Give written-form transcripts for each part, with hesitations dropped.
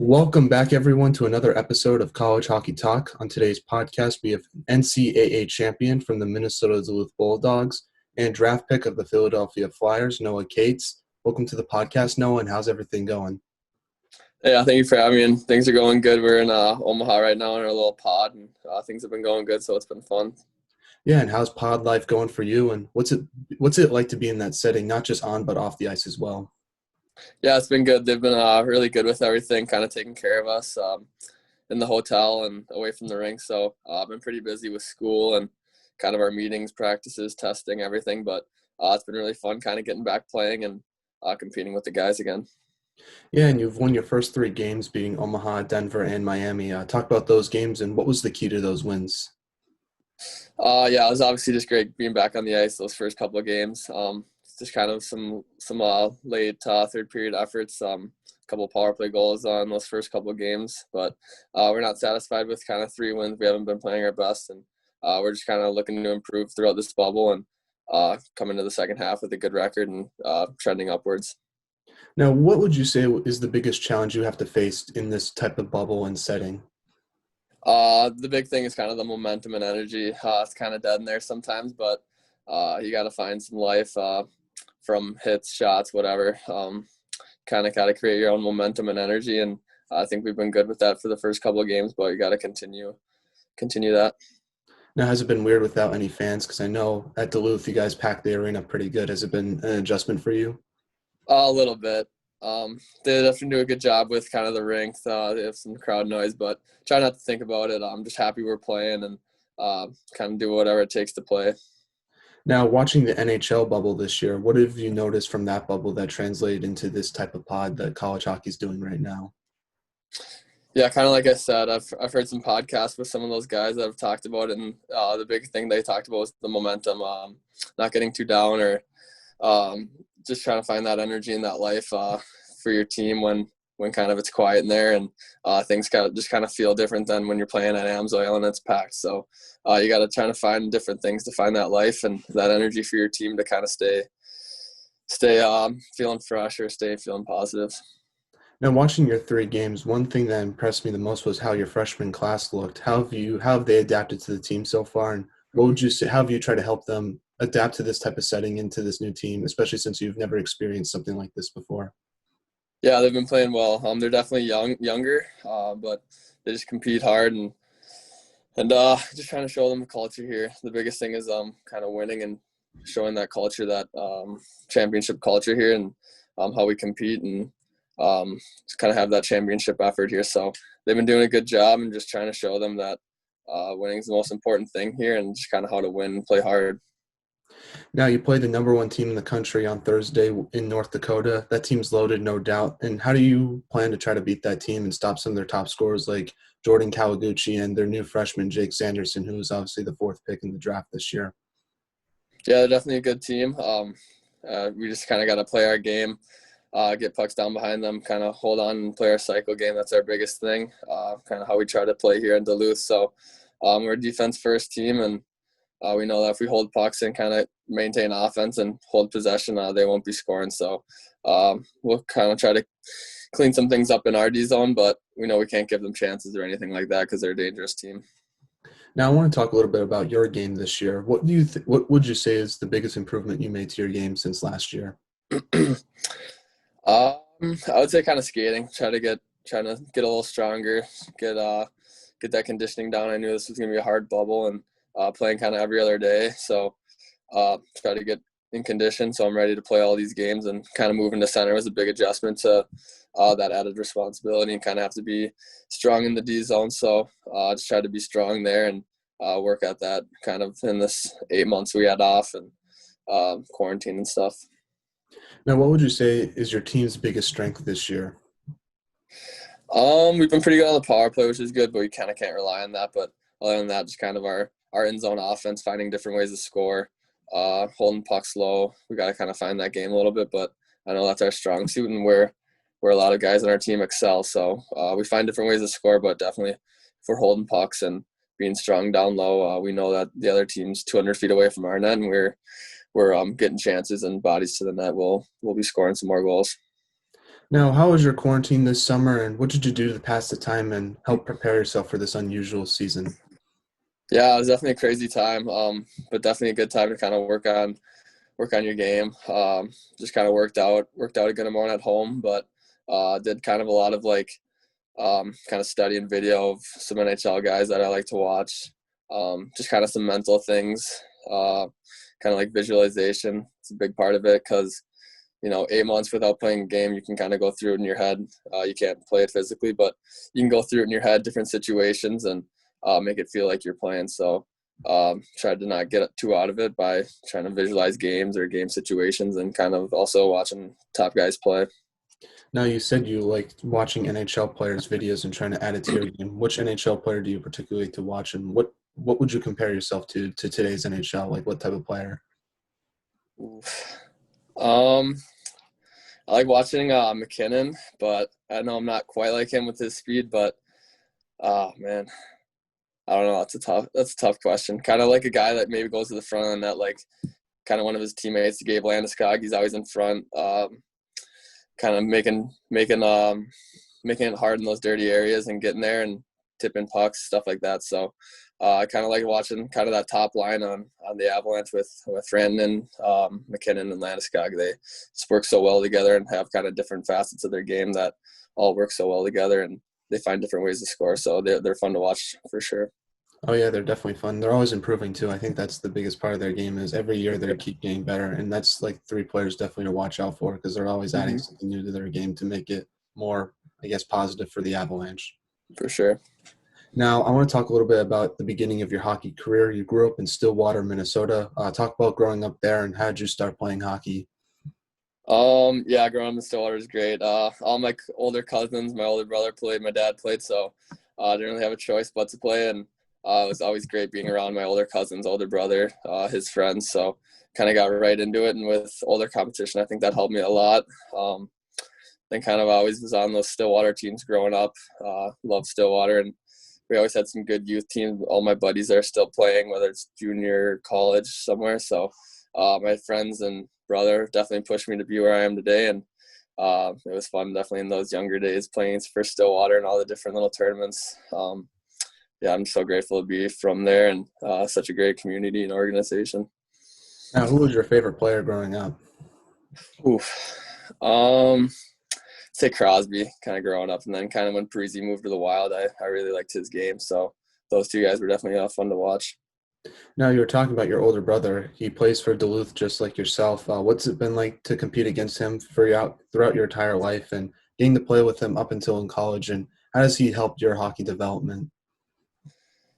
Welcome back, everyone, to another episode of College Hockey Talk. On today's podcast, we have NCAA champion from the Minnesota Duluth Bulldogs and draft pick of the Philadelphia Flyers, Noah Cates. Welcome to the podcast, Noah, and how's everything going? Yeah, thank you for having me. And things are going good. We're in Omaha right now in our little pod, and things have been going good, so it's been fun. Yeah, and how's pod life going for you, and what's it like to be in that setting, not just on but off the ice as well? Yeah, it's been good. They've been really good with everything, kind of taking care of us in the hotel and away from the rink. So I've been pretty busy with school and kind of our meetings, practices, testing, everything. But it's been really fun kind of getting back playing and competing with the guys again. Yeah, and you've won your first three games, beating Omaha, Denver, and Miami. Talk about those games and what was the key to those wins? Yeah, it was obviously just great being back on the ice those first couple of games. Just kind of some late third period efforts, couple of power play goals on those first couple of games, but we're not satisfied with kind of 3 wins. We haven't been playing our best, and we're just kind of looking to improve throughout this bubble and come into the second half with a good record and trending upwards. Now, what would you say is the biggest challenge you have to face in this type of bubble and setting? The big thing is kind of the momentum and energy. It's kind of dead in there sometimes, but you got to find some life from hits, shots, whatever. Kind of got to create your own momentum and energy, and I think we've been good with that for the first couple of games, but you got to continue that. Now, has it been weird without any fans? Because I know at Duluth you guys packed the arena pretty good. Has it been an adjustment for you? A little bit. They definitely do a good job with kind of the rink. They have some crowd noise, but try not to think about it. I'm just happy we're playing and kind of do whatever it takes to play. Now, watching the NHL bubble this year, what have you noticed from that bubble that translated into this type of pod that college hockey is doing right now? Yeah, kind of like I said, I've heard some podcasts with some of those guys that have talked about it, and the big thing they talked about was the momentum, not getting too down or just trying to find that energy and that life for your team when kind of it's quiet in there and things kind of feel different than when you're playing at Amsoil and it's packed. So you got to try to find different things to find that life and that energy for your team to kind of stay feeling fresh or stay feeling positive. Now, watching your three games, one thing that impressed me the most was how your freshman class looked. How have they adapted to the team so far, and what would you say? How have you tried to help them adapt to this type of setting into this new team, especially since you've never experienced something like this before? Yeah, they've been playing well. They're definitely younger, but they just compete hard and just trying to show them the culture here. The biggest thing is kind of winning and showing that culture, that championship culture here, and how we compete and just kind of have that championship effort here. So they've been doing a good job and just trying to show them that winning is the most important thing here and just kind of how to win and play hard. Now, you played the number one team in the country on Thursday in North Dakota. That team's loaded, no doubt. And how do you plan to try to beat that team and stop some of their top scorers like Jordan Kawaguchi and their new freshman, Jake Sanderson, who was obviously the fourth pick in the draft this year? Yeah, they're definitely a good team. We just kind of got to play our game, get pucks down behind them, kind of hold on and play our cycle game. That's our biggest thing, kind of how we try to play here in Duluth. So we're a defense-first team, and we know that if we hold pucks and kind of maintain offense and hold possession, they won't be scoring. So we'll kind of try to clean some things up in our D zone, but we know we can't give them chances or anything like that because they're a dangerous team. Now, I want to talk a little bit about your game this year. What would you say is the biggest improvement you made to your game since last year? I would say kind of skating. Trying to get a little stronger, get that conditioning down. I knew this was gonna be a hard bubble and playing kind of every other day. So try to get in condition so I'm ready to play all these games, and kind of moving to center was a big adjustment to that added responsibility and kind of have to be strong in the D zone. So just try to be strong there and work at that kind of in this 8 months we had off and quarantine and stuff. Now, what would you say is your team's biggest strength this year? We've been pretty good on the power play, which is good, but we kind of can't rely on that. But other than that, just kind of our in zone offense, finding different ways to score, holding pucks low. We got to kind of find that game a little bit, but I know that's our strong suit and where a lot of guys on our team excel. So we find different ways to score, but definitely if we're holding pucks and being strong down low, we know that the other team's 200 feet away from our net, and we're getting chances and bodies to the net. We'll be scoring some more goals. Now, how was your quarantine this summer, and what did you do to pass the time and help prepare yourself for this unusual season? Yeah, it was definitely a crazy time, but definitely a good time to kind of work on your game. Just kind of worked out a good amount at home, but did kind of a lot of like kind of studying video of some NHL guys that I like to watch. Just kind of some mental things, kind of like visualization. It's a big part of it because 8 months without playing a game, you can kind of go through it in your head. You can't play it physically, but you can go through it in your head, different situations, and make it feel like you're playing. So tried to not get too out of it by trying to visualize games or game situations and kind of also watching top guys play. Now, you said you liked watching NHL players' videos and trying to add it to your game. Which NHL player do you particularly to watch, and what would you compare yourself to today's NHL? Like, what type of player? Oof. Um, I like watching McKinnon, but I know I'm not quite like him with his speed. But man, I don't know. That's a tough question. Kind of like a guy that maybe goes to the front of the net, like kind of one of his teammates, Gabe Landeskog. He's always in front, kind of making it hard in those dirty areas and getting there and tipping pucks, stuff like that. So I kind of like watching kind of that top line on the Avalanche with Rantanen, McKinnon, and Landeskog. They just work so well together and have kind of different facets of their game that all work so well together, and they find different ways to score. So they're fun to watch for sure. Oh yeah, they're definitely fun. They're always improving too. I think that's the biggest part of their game is every year they keep getting better, and that's like three players definitely to watch out for because they're always adding Hmm. something new to their game to make it more, I guess, positive for the Avalanche. For sure. Now, I want to talk a little bit about the beginning of your hockey career. You grew up in Stillwater, Minnesota. Talk about growing up there and how did you start playing hockey? Yeah, growing up in Stillwater is great. All my older cousins, my older brother played, my dad played, so I didn't really have a choice but to play. And it was always great being around my older cousins, older brother, his friends. So kind of got right into it. And with older competition, I think that helped me a lot. Then kind of always was on those Stillwater teams growing up. Loved Stillwater, and we always had some good youth teams. All my buddies are still playing, whether it's junior, college, somewhere. So my friends and brother definitely pushed me to be where I am today, and it was fun definitely in those younger days playing for Stillwater and all the different little tournaments. Yeah, I'm so grateful to be from there and such a great community and organization. Now, who was your favorite player growing up? Oof. Um, say Crosby, kind of growing up, and then kind of when Parisi moved to the Wild, I really liked his game. So those two guys were definitely fun to watch. Now, you were talking about your older brother. He plays for Duluth just like yourself. What's it been like to compete against him throughout your entire life and getting to play with him up until in college? And how has he helped your hockey development?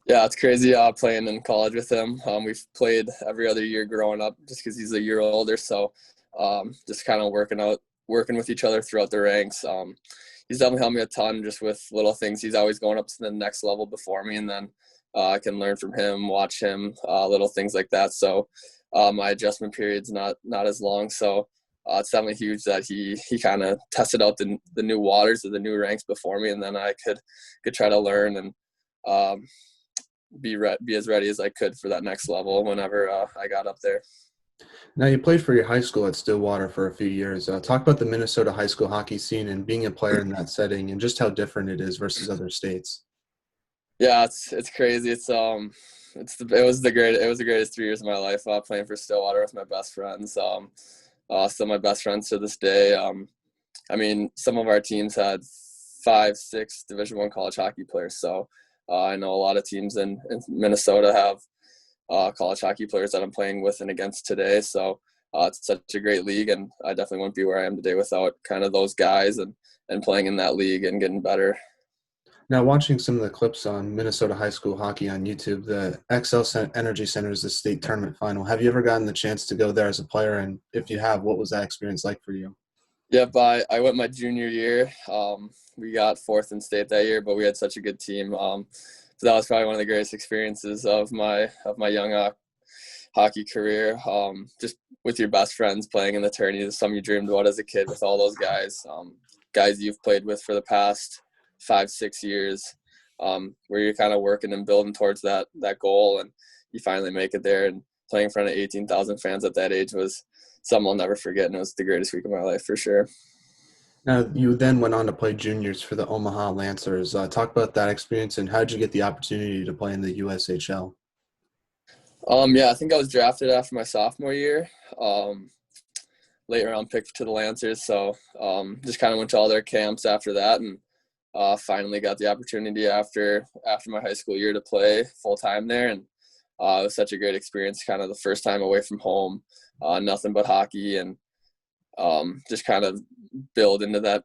Yeah, it's crazy playing in college with him. We've played every other year growing up just because he's a year older. So just kind of working with each other throughout the ranks. He's definitely helped me a ton just with little things. He's always going up to the next level before me, and then I can learn from him, watch him, little things like that. So my adjustment period's not as long. So it's definitely huge that he kind of tested out the new waters of the new ranks before me, and then I could try to learn and um, be as ready as I could for that next level whenever I got up there. Now, you played for your high school at Stillwater for a few years. Talk about the Minnesota high school hockey scene and being a player in that setting and just how different it is versus other states. Yeah, it's crazy. It was the greatest 3 years of my life playing for Stillwater with my best friends. Still my best friends to this day. I mean, some of our teams had 5, 6 Division I college hockey players. So I know a lot of teams in Minnesota have college hockey players that I'm playing with and against today. So it's such a great league, and I definitely wouldn't be where I am today without kind of those guys and playing in that league and getting better. Now, watching some of the clips on Minnesota high school hockey on YouTube, the Energy Center is the state tournament final. Have you ever gotten the chance to go there as a player? And if you have, what was that experience like for you? Yep, I went my junior year. We got fourth in state that year, but we had such a good team. So that was probably one of the greatest experiences of my young hockey career. Just with your best friends playing in the tourney, some you dreamed about as a kid with all those guys, guys you've played with for the past 5, 6 years, where you're kind of working and building towards that goal, and you finally make it there. And playing in front of 18,000 fans at that age was something I'll never forget, and it was the greatest week of my life for sure. Now, you then went on to play juniors for the Omaha Lancers. Talk about that experience and how did you get the opportunity to play in the USHL? Yeah, I think I was drafted after my sophomore year. Um, Late round pick to the Lancers, so just kind of went to all their camps after that, and finally got the opportunity after my high school year to play full time there, and it was such a great experience. Kind of the first time away from home, nothing but hockey, and just kind of build into that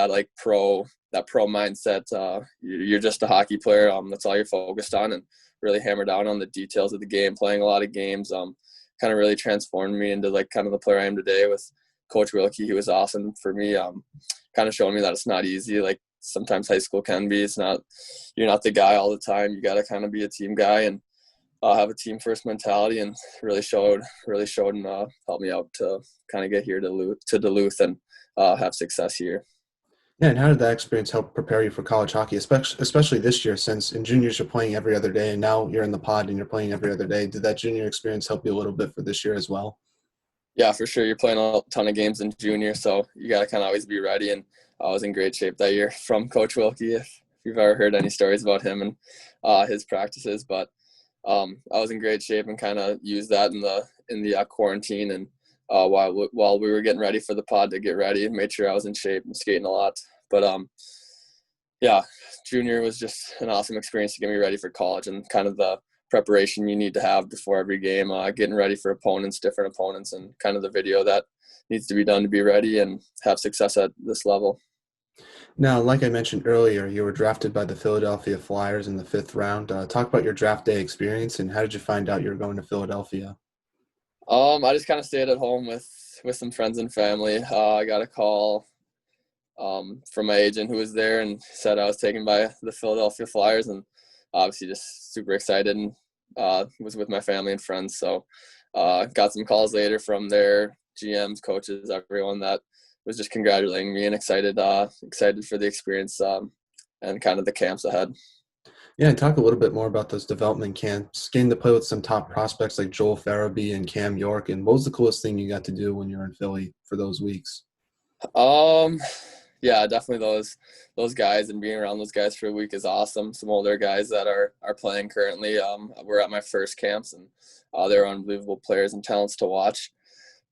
like pro mindset. You're just a hockey player. That's all you're focused on, and really hammer down on the details of the game. Playing a lot of games, kind of really transformed me into like kind of the player I am today. With Coach Wilkie, he was awesome for me. Kind of showing me that it's not easy. Like sometimes high school can be. It's not. You're not the guy all the time. You got to kind of be a team guy and have a team first mentality, and really showed and helped me out to kind of get here to Duluth and have success here. Yeah, and how did that experience help prepare you for college hockey, especially this year, since in juniors you're playing every other day, and now you're in the pod and you're playing every other day? Did that junior experience help you a little bit for this year as well? Yeah, for sure. You're playing a ton of games in junior, so you got to kind of always be ready. And I was in great shape that year from Coach Wilkie. If you've ever heard any stories about him and his practices, but I was in great shape and kind of used that in the quarantine and while we were getting ready for the pod to get ready, made sure I was in shape and skating a lot. But yeah, junior was just an awesome experience to get me ready for college and kind of the preparation you need to have before every game, getting ready for different opponents, and kind of the video that needs to be done to be ready and have success at this level. Now, like I mentioned earlier, you were drafted by the Philadelphia Flyers in the fifth round. Talk about your draft day experience and how did you find out you were going to Philadelphia? I just kind of stayed at home with some friends and family. I got a call from my agent who was there and said I was taken by the Philadelphia Flyers, and obviously just super excited and was with my family and friends. So got some calls later from their GMs, coaches, everyone that was just congratulating me and excited for the experience and kind of the camps ahead. Yeah, and talk a little bit more about those development camps, getting to play with some top prospects like Joel Farabee and Cam York. And what was the coolest thing you got to do when you were in Philly for those weeks? Um, yeah, definitely those guys and being around those guys for a week is awesome. Some older guys that are playing currently. We're at my first camps, and they're unbelievable players and talents to watch.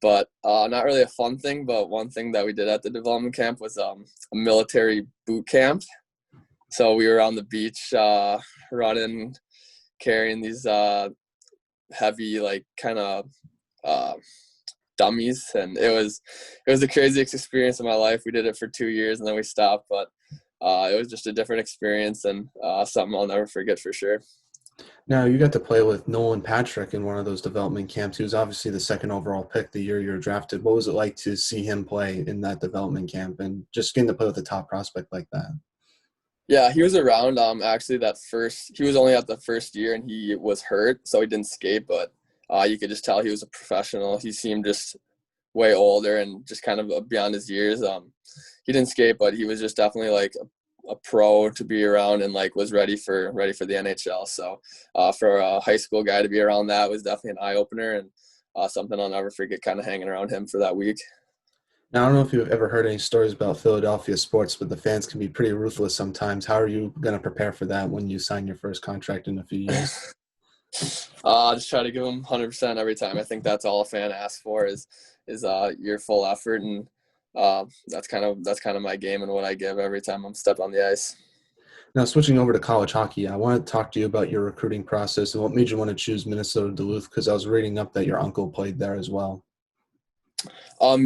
But not really a fun thing. But one thing that we did at the development camp was a military boot camp. So we were on the beach running, carrying these heavy like kind of uh, dummies, and it was the craziest experience of my life. We did it for 2 years and then we stopped, but it was just a different experience and something I'll never forget for sure. Now, you got to play with Nolan Patrick in one of those development camps. He was obviously the second overall pick the year you were drafted. What was it like to see him play in that development camp and just getting to play with a top prospect like that? Yeah, he was around actually that first. He was only at the first year and he was hurt, so he didn't skate, but you could just tell he was a professional. He seemed just way older and just kind of beyond his years. He didn't skate, but he was just definitely like a pro to be around and like was ready for the NHL. So for a high school guy to be around that was definitely an eye opener and something I'll never forget. Kind of hanging around him for that week. Now, I don't know if you've ever heard any stories about Philadelphia sports, but the fans can be pretty ruthless sometimes. How are you going to prepare for that when you sign your first contract in a few years? Just try to give them 100% every time. I think that's all a fan asks for is your full effort, and that's kind of my game and what I give every time I'm step on the ice. Now, switching over to college hockey, I want to talk to you about your recruiting process and what made you want to choose Minnesota Duluth because I was reading up that your uncle played there as well.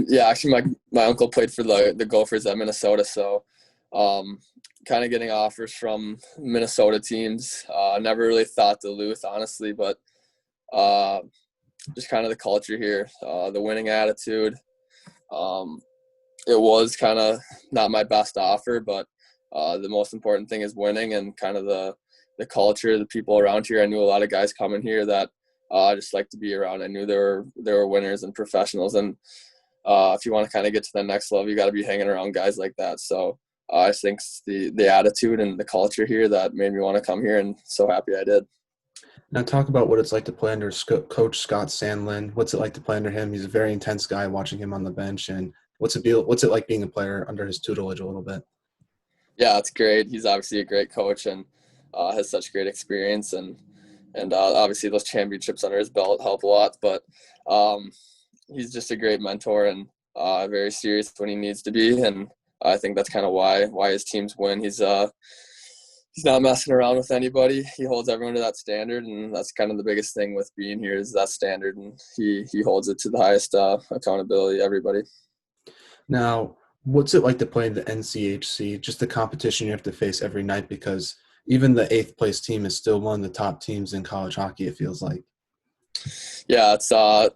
Yeah, actually, my uncle played for the Gophers at Minnesota, so um, kind of getting offers from Minnesota teams. Never really thought Duluth, honestly, but uh, just kind of the culture here, the winning attitude. Um, it was kind of not my best offer, but the most important thing is winning and kind of the culture, the people around here. I knew a lot of guys coming here that I just like to be around. I knew there were winners and professionals, and if you want to kind of get to the next level, you got to be hanging around guys like that. So I think it's the attitude and the culture here that made me want to come here, and so happy I did. Now, talk about what it's like to play under Coach Scott Sandlin. What's it like to play under him? He's a very intense guy watching him on the bench. And What's it like being a player under his tutelage a little bit? Yeah, it's great. He's obviously a great coach and has such great experience, and obviously those championships under his belt help a lot. But um, he's just a great mentor and very serious when he needs to be, and I think that's kind of why his teams win. He's not messing around with anybody. He holds everyone to that standard, and that's kind of the biggest thing with being here is that standard, and he holds it to the highest accountability. Everybody. Now, what's it like to play in the NCHC? Just the competition you have to face every night because even the eighth place team is still one of the top teams in college hockey, it feels like. Yeah, it's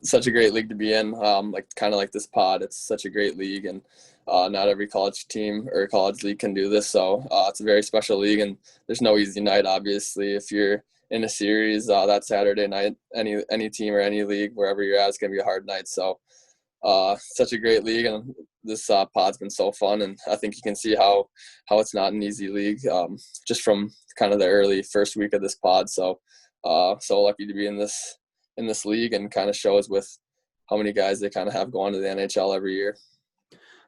such a great league to be in. Like kind of like this pod, it's such a great league, and not every college team or college league can do this. So it's a very special league, and there's no easy night. Obviously, if you're in a series that Saturday night, any team or any league, wherever you're at, it's gonna be a hard night. So such a great league, and this pod's been so fun, and I think you can see how it's not an easy league just from kind of the early first week of this pod. So so lucky to be in this league, and kind of shows with how many guys they kind of have going to the NHL every year.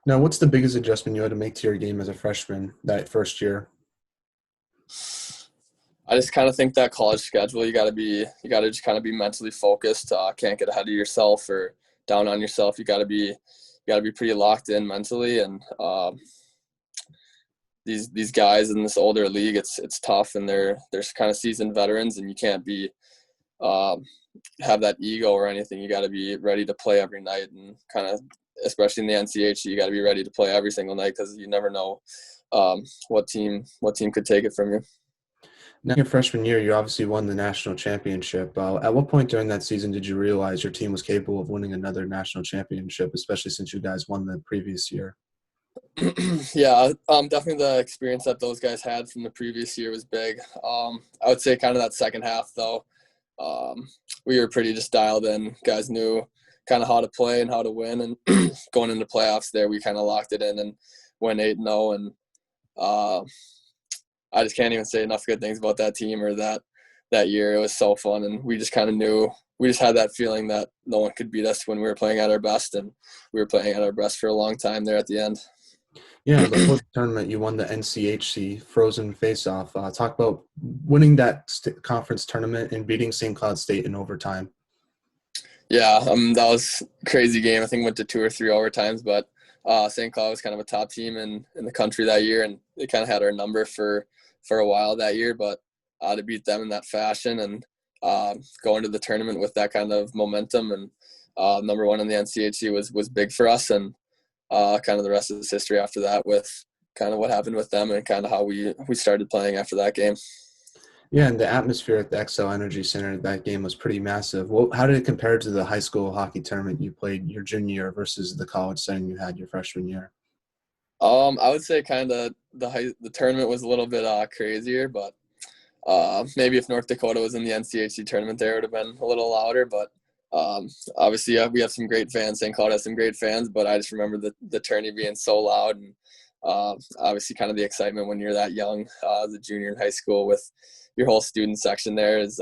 Now, what's the biggest adjustment you had to make to your game as a freshman that first year? I just kind of think that college schedule, you got to just kind of be mentally focused. Can't get ahead of yourself or down on yourself. You got to be pretty locked in mentally. And these guys in this older league, it's tough, and they're kind of seasoned veterans, and you can't be have that ego or anything. You got to be ready to play every night, and kind of especially in the NCHC, you got to be ready to play every single night because you never know what team could take it from you. Now, your freshman year, you obviously won the national championship. At what point during that season did you realize your team was capable of winning another national championship, especially since you guys won the previous year? Yeah, definitely the experience that those guys had from the previous year was big. I would say kind of that second half, though, we were pretty just dialed in. Guys knew kind of how to play and how to win, and going into playoffs there, we kind of locked it in and went 8-0, and uh, I just can't even say enough good things about that team or that year. It was so fun, and we just kind of knew. We just had that feeling that no one could beat us when we were playing at our best, and we were playing at our best for a long time there at the end. Yeah, and before the tournament, you won the NCHC Frozen Faceoff. Talk about winning that conference tournament and beating St. Cloud State in overtime. Yeah, that was a crazy game. I think went to 2 or 3 overtimes, but St. Cloud was kind of a top team in the country that year, and they kind of had our number for a while that year. But to beat them in that fashion and go into the tournament with that kind of momentum and number one in the NCHC was big for us, and kind of the rest is history after that with kind of what happened with them and kind of how we started playing after that game. Yeah, and the atmosphere at the Xcel Energy Center, that game was pretty massive. Well, how did it compare to the high school hockey tournament you played your junior year versus the college setting you had your freshman year? I would say kind of the tournament was a little bit crazier, but maybe if North Dakota was in the NCHC tournament, there would have been a little louder. But obviously, we have some great fans. St. Cloud has some great fans, but I just remember the tourney being so loud, and obviously, kind of the excitement when you're that young, as a junior in high school, with your whole student section there is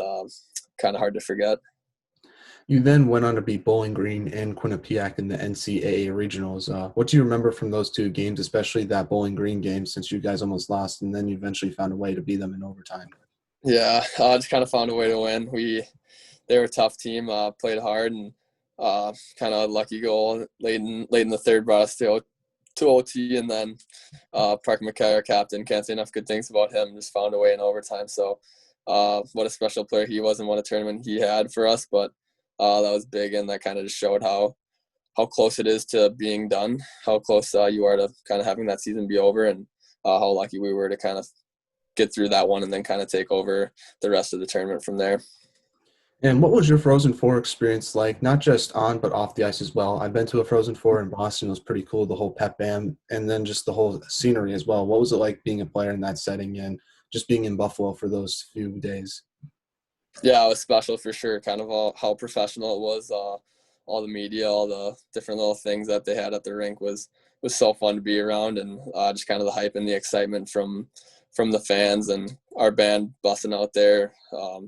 kind of hard to forget. You then went on to beat Bowling Green and Quinnipiac in the NCAA regionals. What do you remember from those two games, especially that Bowling Green game, since you guys almost lost, and then you eventually found a way to beat them in overtime? Yeah, I just kind of found a way to win. They were a tough team, played hard, and kind of a lucky goal late in the third brought us to OT, and then Park McKay, our captain, can't say enough good things about him. Just found a way in overtime. So what a special player he was, and what a tournament he had for us. But that was big, and that kind of just showed how close it is to being done, how close you are to kind of having that season be over, and how lucky we were to kind of get through that one and then kind of take over the rest of the tournament from there. And what was your Frozen Four experience like, not just on but off the ice as well? I've been to a Frozen Four in Boston. It was pretty cool, the whole pep band, and then just the whole scenery as well. What was it like being a player in that setting and just being in Buffalo for those few days? Yeah, it was special for sure. Kind of how professional it was. All the media, all the different little things that they had at the rink was so fun to be around, and just kind of the hype and the excitement from the fans, and our band busting out there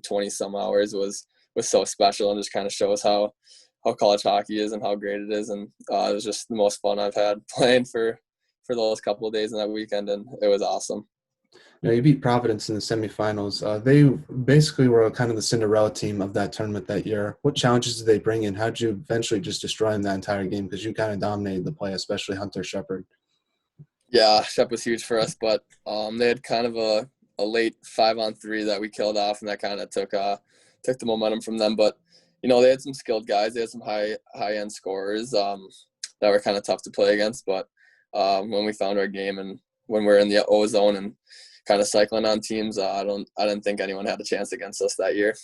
20 some hours was so special, and just kind of shows how college hockey is and how great it is, and it was just the most fun I've had playing for those couple of days in that weekend, and it was awesome. You beat Providence in the semifinals. They basically were kind of the Cinderella team of that tournament that year. What challenges did they bring in? How did you eventually just destroy them that entire game? Because you kind of dominated the play, especially Hunter Shepard. Yeah, Shep was huge for us, but they had kind of a late 5-on-3 that we killed off, and that kind of took the momentum from them. But they had some skilled guys. They had some high end scorers that were kind of tough to play against. But when we found our game and when we're in the O zone and kind of cycling on teams, I didn't think anyone had a chance against us that year.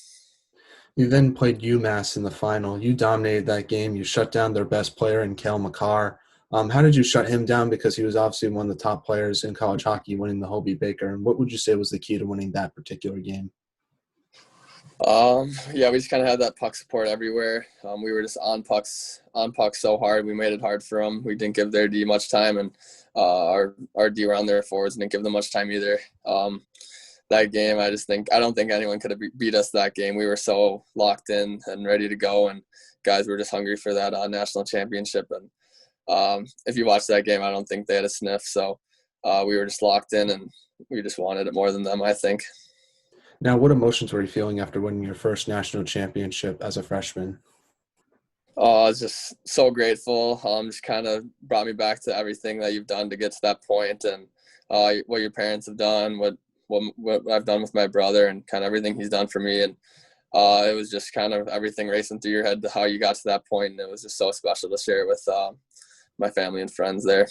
You then played UMass in the final. You dominated that game. You shut down their best player in Cale Makar. How did you shut him down? Because he was obviously one of the top players in college hockey, winning the Hobie Baker. And what would you say was the key to winning that particular game? Yeah, we just kind of had that puck support everywhere. We were just on pucks so hard. We made it hard for them. We didn't give their D much time, and our D around their forwards didn't give them much time either. That game, I don't think anyone could have beat us that game. We were so locked in and ready to go, and guys were just hungry for that national championship. And if you watch that game, I don't think they had a sniff. So we were just locked in, and we just wanted it more than them, I think. Now, what emotions were you feeling after winning your first national championship as a freshman? Oh, I was just so grateful. Just kind of brought me back to everything that you've done to get to that point, and what your parents have done, what I've done with my brother, and kind of everything he's done for me. And it was just kind of everything racing through your head to how you got to that point, and it was just so special to share it with my family and friends there.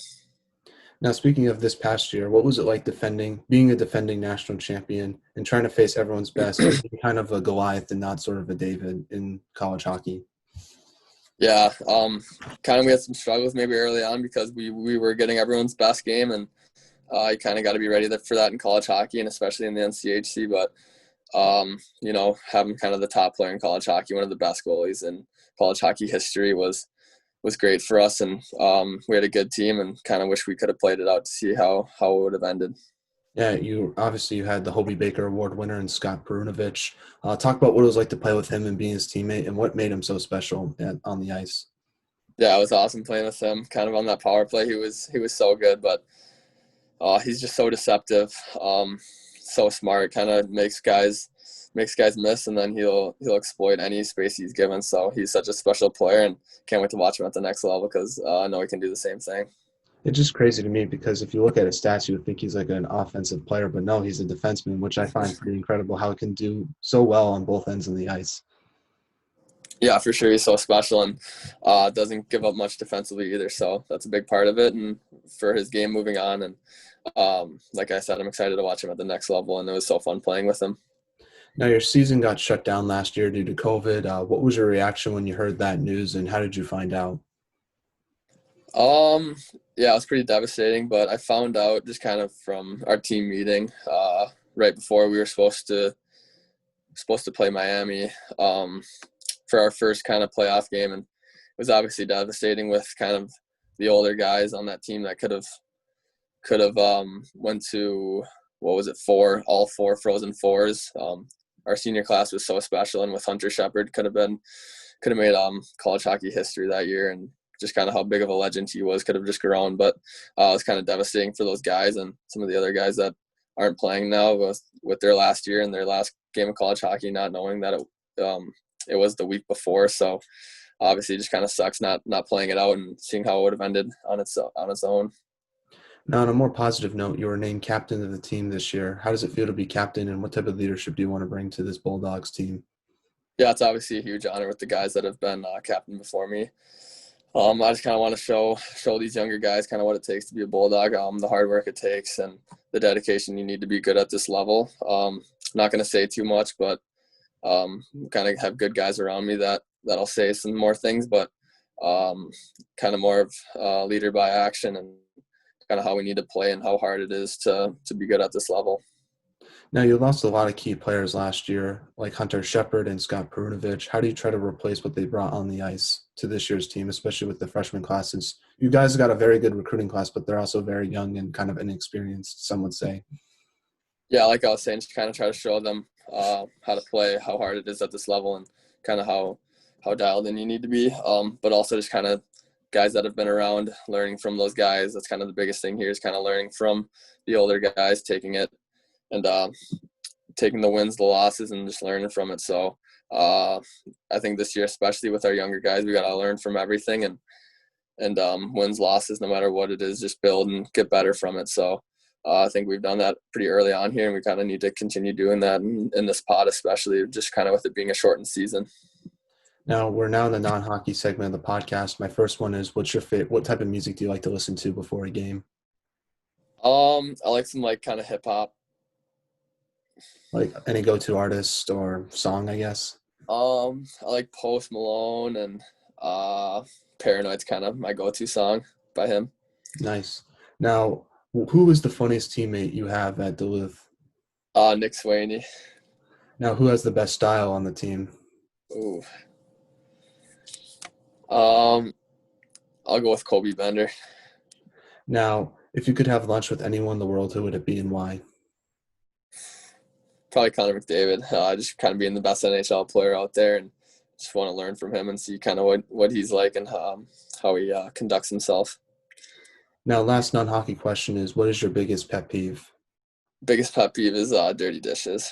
Now, speaking of this past year, what was it like being a defending national champion and trying to face everyone's best and being kind of a Goliath and not sort of a David in college hockey? Yeah, kind of we had some struggles maybe early on because we were getting everyone's best game, and you kind of got to be ready for that in college hockey and especially in the NCHC. But having kind of the top player in college hockey, one of the best goalies in college hockey history, was great for us, and we had a good team, and kind of wish we could have played it out to see how it would have ended. Yeah, you had the Hobie Baker Award winner and Scott Perunovich. Talk about what it was like to play with him and being his teammate and what made him so special on the ice. Yeah, it was awesome playing with him. Kind of on that power play, he was so good, but he's just so deceptive, so smart. Kind of makes guys miss, and then he'll exploit any space he's given. So he's such a special player, and can't wait to watch him at the next level because I know he can do the same thing. It's just crazy to me because if you look at his stats, you would think he's like an offensive player, but no, he's a defenseman, which I find pretty incredible how he can do so well on both ends of the ice. Yeah, for sure, he's so special, and doesn't give up much defensively either. So that's a big part of it, and for his game moving on. And like I said, I'm excited to watch him at the next level, and it was so fun playing with him. Now, your season got shut down last year due to COVID. What was your reaction when you heard that news, and how did you find out? Um, yeah, it was pretty devastating, but I found out just kind of from our team meeting right before we were supposed to play Miami for our first kind of playoff game, and it was obviously devastating with kind of the older guys on that team that could have went to, what was it, all four Frozen Fours. Our senior class was so special, and with Hunter Shepard could have made college hockey history that year, and just kind of how big of a legend he was could have just grown. But it was kind of devastating for those guys and some of the other guys that aren't playing now with their last year and their last game of college hockey, not knowing that it was the week before. So obviously, it just kind of sucks not playing it out and seeing how it would have ended on its own. Now, on a more positive note, you were named captain of the team this year. How does it feel to be captain, and what type of leadership do you want to bring to this Bulldogs team? Yeah, it's obviously a huge honor with the guys that have been captain before me. I just kind of want to show these younger guys kind of what it takes to be a Bulldog, the hard work it takes, and the dedication you need to be good at this level. Not going to say too much, but kind of have good guys around me that'll say some more things, but kind of more of leader by action and kind of how we need to play and how hard it is to be good at this level. Now, you lost a lot of key players last year, like Hunter Shepard and Scott Perunovich. How do you try to replace what they brought on the ice to this year's team, especially with the freshman classes? You guys got a very good recruiting class, but they're also very young and kind of inexperienced, some would say. Yeah, like I was saying, just kind of try to show them how to play, how hard it is at this level, and kind of how how dialed in you need to be. But also just kind of guys that have been around, learning from those guys. That's kind of the biggest thing here is kind of learning from the older guys, taking it and taking the wins, the losses, and just learning from it. So I think this year, especially with our younger guys, we got to learn from everything and wins, losses, no matter what it is, just build and get better from it. So I think we've done that pretty early on here, and we kind of need to continue doing that in this pod, especially just kind of with it being a shortened season. Now we're now in the non-hockey segment of the podcast. My first one is, what's your what type of music do you like to listen to before a game? I like some like kind of hip hop. Like any go-to artist or song, I guess? I like Post Malone and Paranoid's kind of my go-to song by him. Nice. Now, who is the funniest teammate you have at Duluth? Nick Swaney. Now, who has the best style on the team? Ooh. I'll go with Kobe Bender. Now, if you could have lunch with anyone in the world, who would it be and why? Probably Connor McDavid. Just kind of being the best NHL player out there, and just want to learn from him and see kind of what he's like and how he conducts himself. Now, last non-hockey question is, what is your biggest pet peeve? Biggest pet peeve is dirty dishes.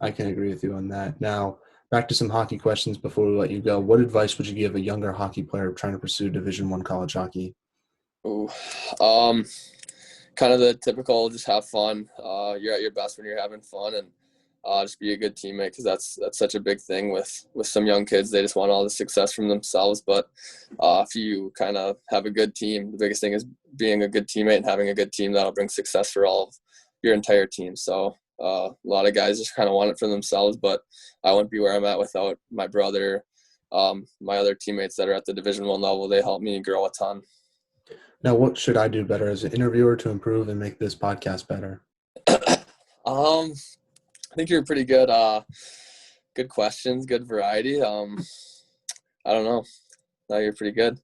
I can agree with you on that. Now, back to some hockey questions before we let you go. What advice would you give a younger hockey player trying to pursue Division I college hockey? Ooh, kind of the typical, just have fun. You're at your best when you're having fun, and just be a good teammate, because that's such a big thing with some young kids. They just want all the success from themselves, but if you kind of have a good team, the biggest thing is being a good teammate and having a good team that'll bring success for all of your entire team. So a lot of guys just kind of want it for themselves, but I wouldn't be where I'm at without my brother, my other teammates that are at the Division I level. They help me grow a ton. Now, what should I do better as an interviewer to improve and make this podcast better? I think you're pretty good. Good questions, good variety. I don't know. No, you're pretty good.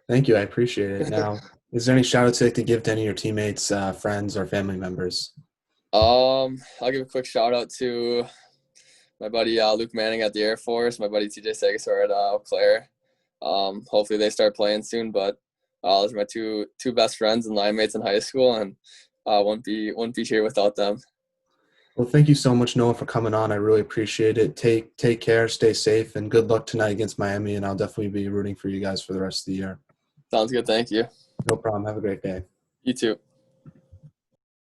Thank you. I appreciate it. Now, is there any shout-outs you'd like to give to any of your teammates, friends, or family members? I'll give a quick shout out to my buddy Luke Manning at the Air Force, my buddy TJ Sagasor at Eau Claire. Hopefully they start playing soon, but those are my two best friends and line mates in high school, and wouldn't be here without them. Well, thank you so much, Noah, for coming on. I really appreciate it. Take care, stay safe, and good luck tonight against Miami, and I'll definitely be rooting for you guys for the rest of the year. Sounds good. Thank you. No problem. Have a great day. You too.